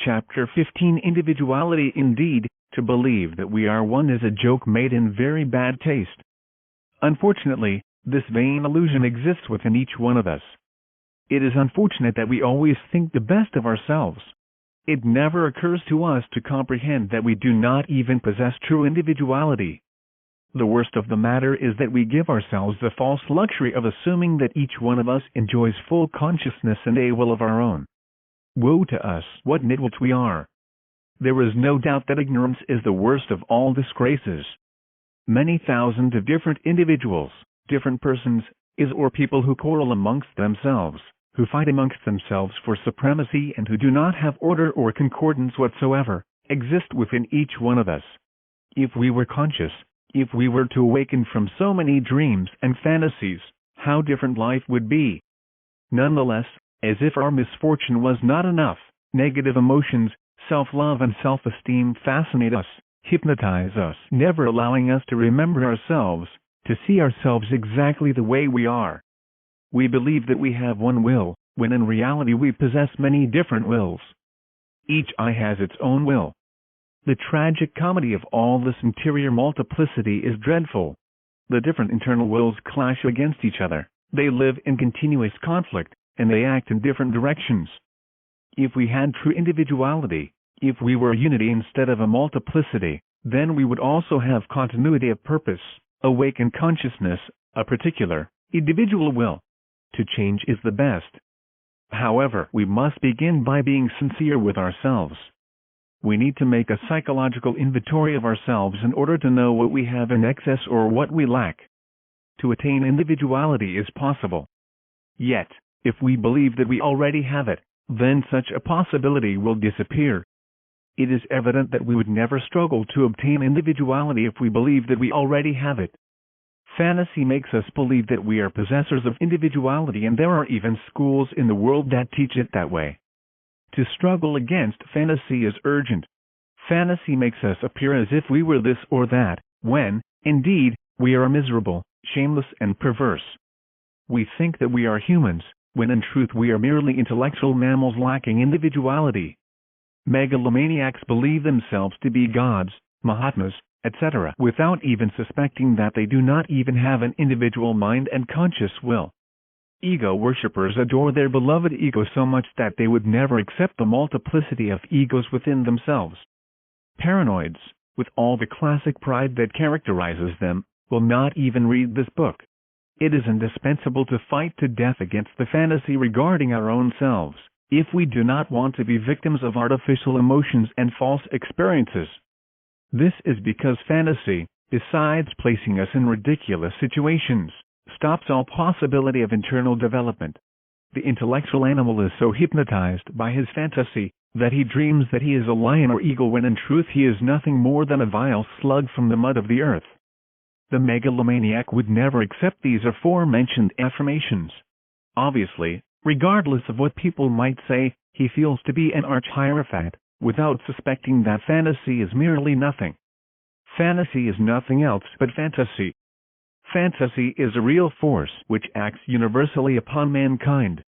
Chapter 15 Individuality. Indeed, to believe that we are one is a joke made in very bad taste. Unfortunately, this vain illusion exists within each one of us. It is unfortunate that we always think the best of ourselves. It never occurs to us to comprehend that we do not even possess true individuality. The worst of the matter is that we give ourselves the false luxury of assuming that each one of us enjoys full consciousness and a will of our own. Woe to us, what nitwits we are! There is no doubt that ignorance is the worst of all disgraces. Many thousands of different individuals, different persons, or people who quarrel amongst themselves, who fight amongst themselves for supremacy and who do not have order or concordance whatsoever, exist within each one of us. If we were conscious, if we were to awaken from so many dreams and fantasies, how different life would be. Nonetheless, as if our misfortune was not enough, negative emotions, self-love and self-esteem fascinate us, hypnotize us, never allowing us to remember ourselves, to see ourselves exactly the way we are. We believe that we have one will, when in reality we possess many different wills. Each eye has its own will. The tragic comedy of all this interior multiplicity is dreadful. The different internal wills clash against each other, they live in continuous conflict, and they act in different directions. If we had true individuality, if we were unity instead of a multiplicity, then we would also have continuity of purpose, awakened consciousness, a particular, individual will. To change is the best. However, we must begin by being sincere with ourselves. We need to make a psychological inventory of ourselves in order to know what we have in excess or what we lack. To attain individuality is possible. Yet, if we believe that we already have it, then such a possibility will disappear. It is evident that we would never struggle to obtain individuality if we believe that we already have it. Fantasy makes us believe that we are possessors of individuality, and there are even schools in the world that teach it that way. To struggle against fantasy is urgent. Fantasy makes us appear as if we were this or that, when, indeed, we are miserable, shameless and perverse. We think that we are humans, when in truth we are merely intellectual mammals lacking individuality. Megalomaniacs believe themselves to be gods, Mahatmas, etc., without even suspecting that they do not even have an individual mind and conscious will. Ego worshippers adore their beloved ego so much that they would never accept the multiplicity of egos within themselves. Paranoids, with all the classic pride that characterizes them, will not even read this book. It is indispensable to fight to death against the fantasy regarding our own selves, if we do not want to be victims of artificial emotions and false experiences. This is because fantasy, besides placing us in ridiculous situations, stops all possibility of internal development. The intellectual animal is so hypnotized by his fantasy that he dreams that he is a lion or eagle when in truth he is nothing more than a vile slug from the mud of the earth. The megalomaniac would never accept these aforementioned affirmations. Obviously, regardless of what people might say, he feels to be an arch-hierophant, without suspecting that fantasy is merely nothing. Fantasy is nothing else but fantasy. Fantasy is a real force which acts universally upon mankind.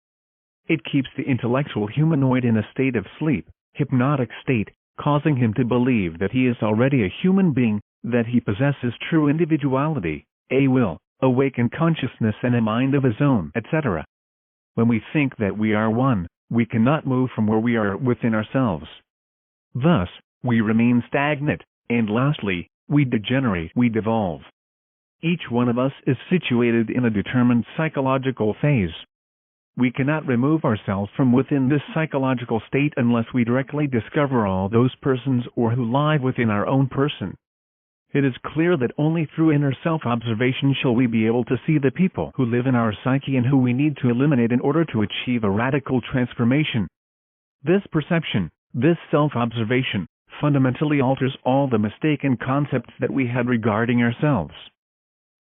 It keeps the intellectual humanoid in a state of sleep, hypnotic state, causing him to believe that he is already a human being, that he possesses true individuality, a will, awakened consciousness and a mind of his own, etc. When we think that we are one, we cannot move from where we are within ourselves. Thus, we remain stagnant, and lastly, we degenerate, we devolve. Each one of us is situated in a determined psychological phase. We cannot remove ourselves from within this psychological state unless we directly discover all those persons or who lie within our own person. It is clear that only through inner self-observation shall we be able to see the people who live in our psyche and who we need to eliminate in order to achieve a radical transformation. This perception, this self-observation, fundamentally alters all the mistaken concepts that we had regarding ourselves.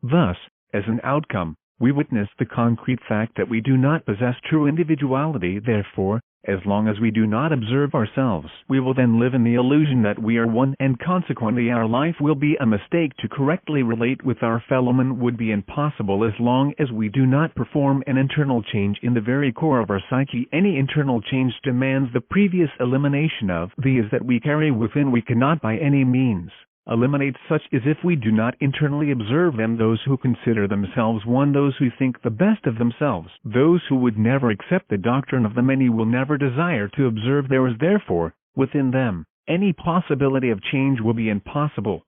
Thus, as an outcome, we witness the concrete fact that we do not possess true individuality. Therefore, As long as we do not observe ourselves, we will then live in the illusion that we are one, and consequently our life will be a mistake. To correctly relate with our fellowmen would be impossible as long as we do not perform an internal change in the very core of our psyche. Any internal change demands the previous elimination of these that we carry within. We cannot by any means eliminate such as if we do not internally observe them. Those who consider themselves one, those who think the best of themselves, those who would never accept the doctrine of the many, will never desire to observe theirs. Therefore, within them, any possibility of change will be impossible.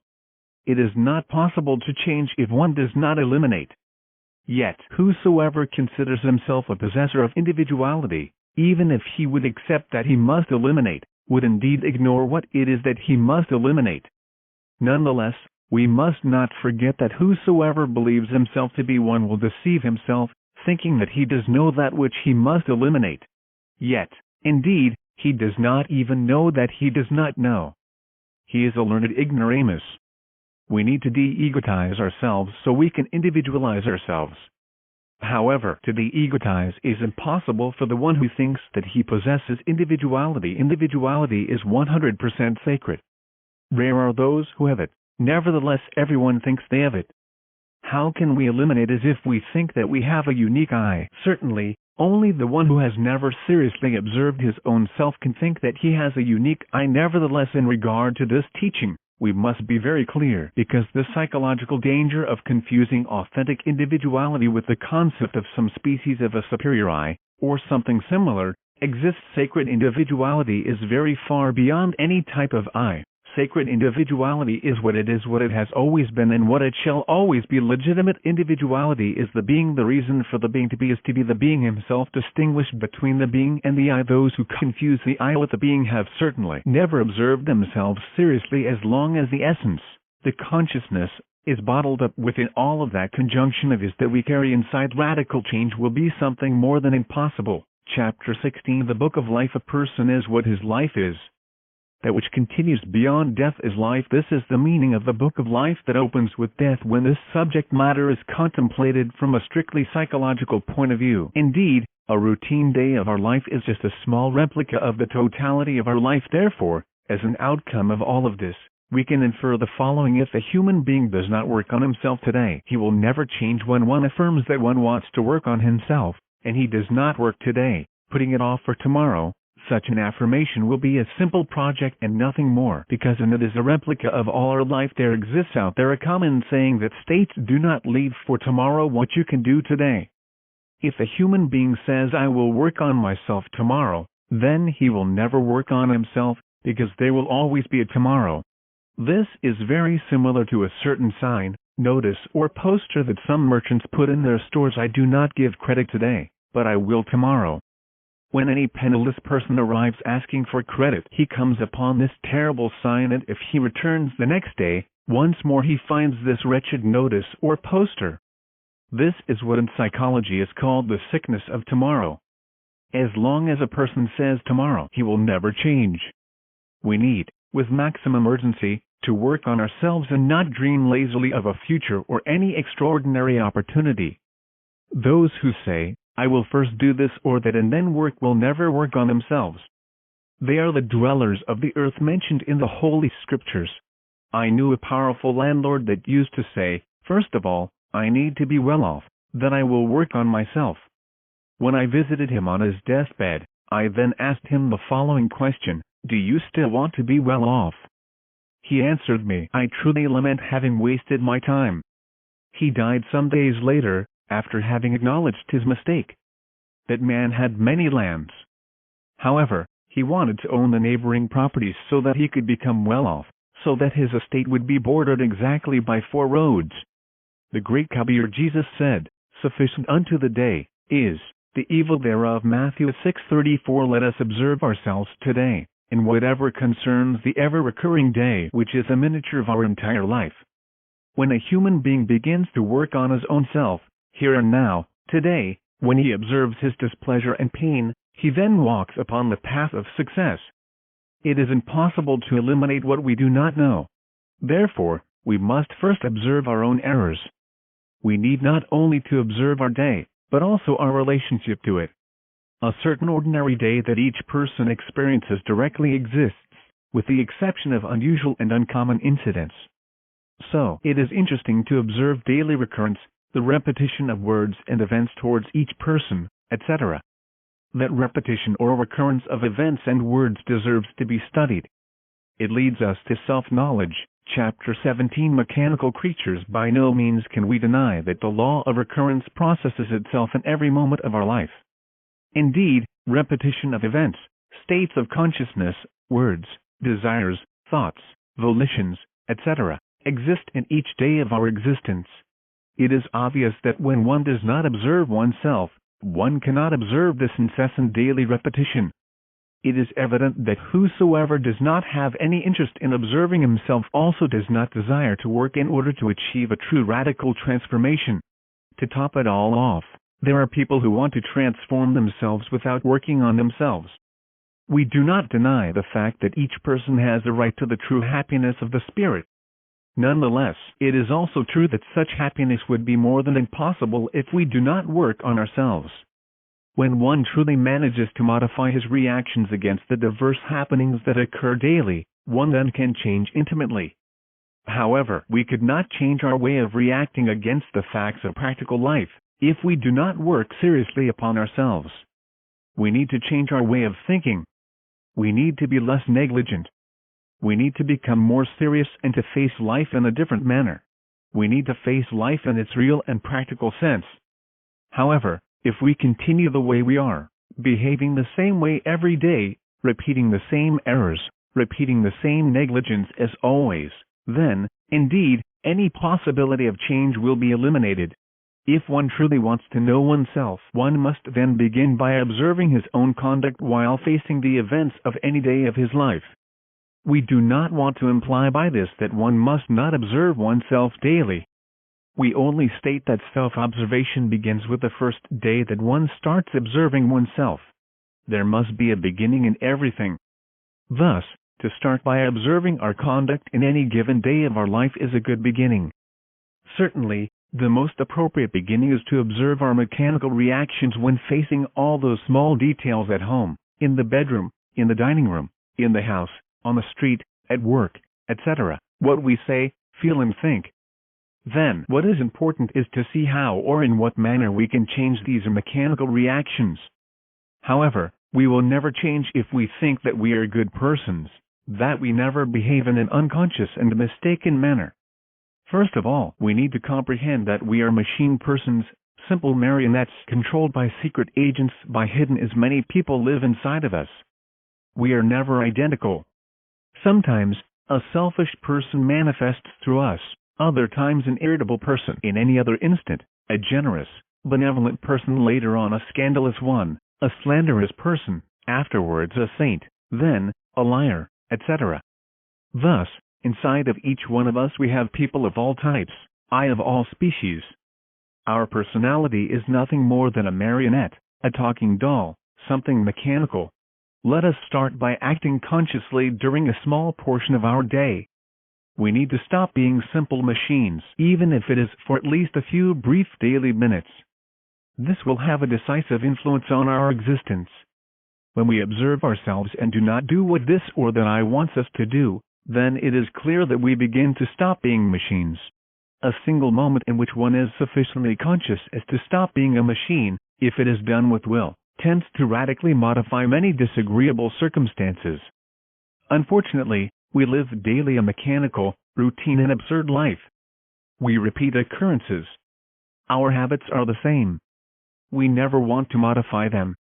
It is not possible to change if one does not eliminate. Yet, whosoever considers himself a possessor of individuality, even if he would accept that he must eliminate, would indeed ignore what it is that he must eliminate. Nonetheless, we must not forget that whosoever believes himself to be one will deceive himself, thinking that he does know that which he must eliminate. Yet, indeed, he does not even know that he does not know. He is a learned ignoramus. We need to de-egotize ourselves so we can individualize ourselves. However, to de-egotize is impossible for the one who thinks that he possesses individuality. Individuality is 100% sacred. Rare are those who have it. Nevertheless, everyone thinks they have it. How can we eliminate as if we think that we have a unique I? Certainly, only the one who has never seriously observed his own self can think that he has a unique I. Nevertheless, in regard to this teaching, we must be very clear, because the psychological danger of confusing authentic individuality with the concept of some species of a superior I, or something similar, exists. Sacred individuality is very far beyond any type of I. Sacred individuality is what it is, what it has always been, and what it shall always be. Legitimate individuality is the being. The reason for the being to be is to be the being himself. Distinguished between the being and the I. Those who confuse the I with the being have certainly never observed themselves seriously. As long as the essence, the consciousness, is bottled up within all of that conjunction of is that we carry inside, radical change will be something more than impossible. Chapter 16, the Book of Life. A person is what his life is. That which continues beyond death is life. This is the meaning of the Book of Life that opens with death. When this subject matter is contemplated from a strictly psychological point of view, indeed, a routine day of our life is just a small replica of the totality of our life. Therefore, as an outcome of all of this, we can infer the following. If a human being does not work on himself today, he will never change. When one affirms that one wants to work on himself, and he does not work today, putting it off for tomorrow, such an affirmation will be a simple project and nothing more, because in it is a replica of all our life. There exists out there a common saying that states, do not leave for tomorrow what you can do today. If a human being says, I will work on myself tomorrow, then he will never work on himself, because there will always be a tomorrow. This is very similar to a certain sign, notice, or poster that some merchants put in their stores. I do not give credit today, but I will tomorrow. When any penniless person arrives asking for credit, he comes upon this terrible sign, and if he returns the next day, once more he finds this wretched notice or poster. This is what in psychology is called the sickness of tomorrow. As long as a person says tomorrow, he will never change. We need, with maximum urgency, to work on ourselves and not dream lazily of a future or any extraordinary opportunity. Those who say, I will first do this or that and then work, will never work on themselves. They are the dwellers of the earth mentioned in the Holy Scriptures. I knew a powerful landlord that used to say, first of all, I need to be well off, then I will work on myself. When I visited him on his deathbed, I then asked him the following question, do you still want to be well off? He answered me, I truly lament having wasted my time. He died some days later, after having acknowledged his mistake. That man had many lands. However, he wanted to own the neighboring properties so that he could become well off, so that his estate would be bordered exactly by 4 roads. The great Kabir Jesus said, sufficient unto the day is the evil thereof. Matthew 6:34. Let us observe ourselves today, in whatever concerns the ever-recurring day, which is a miniature of our entire life. When a human being begins to work on his own self, here and now, today, when he observes his displeasure and pain, he then walks upon the path of success. It is impossible to eliminate what we do not know. Therefore, we must first observe our own errors. We need not only to observe our day, but also our relationship to it. A certain ordinary day that each person experiences directly exists, with the exception of unusual and uncommon incidents. So, it is interesting to observe daily recurrence, the repetition of words and events towards each person, etc. That repetition or recurrence of events and words deserves to be studied. It leads us to self-knowledge. Chapter 17 Mechanical creatures. By no means can we deny that the law of recurrence processes itself in every moment of our life. Indeed, repetition of events, states of consciousness, words, desires, thoughts, volitions, etc., exist in each day of our existence. It is obvious that when one does not observe oneself, one cannot observe this incessant daily repetition. It is evident that whosoever does not have any interest in observing himself also does not desire to work in order to achieve a true radical transformation. To top it all off, there are people who want to transform themselves without working on themselves. We do not deny the fact that each person has a right to the true happiness of the spirit. Nonetheless, it is also true that such happiness would be more than impossible if we do not work on ourselves. When one truly manages to modify his reactions against the diverse happenings that occur daily, one then can change intimately. However, we could not change our way of reacting against the facts of practical life if we do not work seriously upon ourselves. We need to change our way of thinking. We need to be less negligent. We need to become more serious and to face life in a different manner. We need to face life in its real and practical sense. However, if we continue the way we are, behaving the same way every day, repeating the same errors, repeating the same negligence as always, then, indeed, any possibility of change will be eliminated. If one truly wants to know oneself, one must then begin by observing his own conduct while facing the events of any day of his life. We do not want to imply by this that one must not observe oneself daily. We only state that self-observation begins with the first day that one starts observing oneself. There must be a beginning in everything. Thus, to start by observing our conduct in any given day of our life is a good beginning. Certainly, the most appropriate beginning is to observe our mechanical reactions when facing all those small details at home, in the bedroom, in the dining room, in the house, on the street, at work, etc., what we say, feel and think. Then, what is important is to see how or in what manner we can change these mechanical reactions. However, we will never change if we think that we are good persons, that we never behave in an unconscious and mistaken manner. First of all, we need to comprehend that we are machine persons, simple marionettes controlled by secret agents, by hidden as many people live inside of us. We are never identical. Sometimes, a selfish person manifests through us, other times an irritable person, in any other instant, a generous, benevolent person, later on a scandalous one, a slanderous person, afterwards a saint, then, a liar, etc. Thus, inside of each one of us we have people of all types, of all species. Our personality is nothing more than a marionette, a talking doll, something mechanical. Let us start by acting consciously during a small portion of our day. We need to stop being simple machines, even if it is for at least a few brief daily minutes. This will have a decisive influence on our existence. When we observe ourselves and do not do what this or that I wants us to do, then it is clear that we begin to stop being machines. A single moment in which one is sufficiently conscious as to stop being a machine, if it is done with will, tends to radically modify many disagreeable circumstances. Unfortunately, we live daily a mechanical, routine and absurd life. We repeat occurrences. Our habits are the same. We never want to modify them.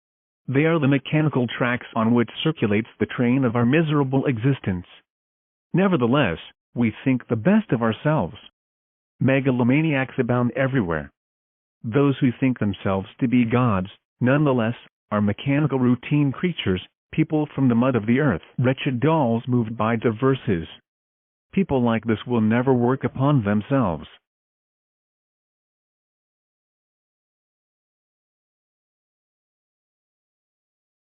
They are the mechanical tracks on which circulates the train of our miserable existence. Nevertheless, we think the best of ourselves. Megalomaniacs abound everywhere. Those who think themselves to be gods, nonetheless, are mechanical routine creatures, people from the mud of the earth, wretched dolls moved by diverses. People like this will never work upon themselves.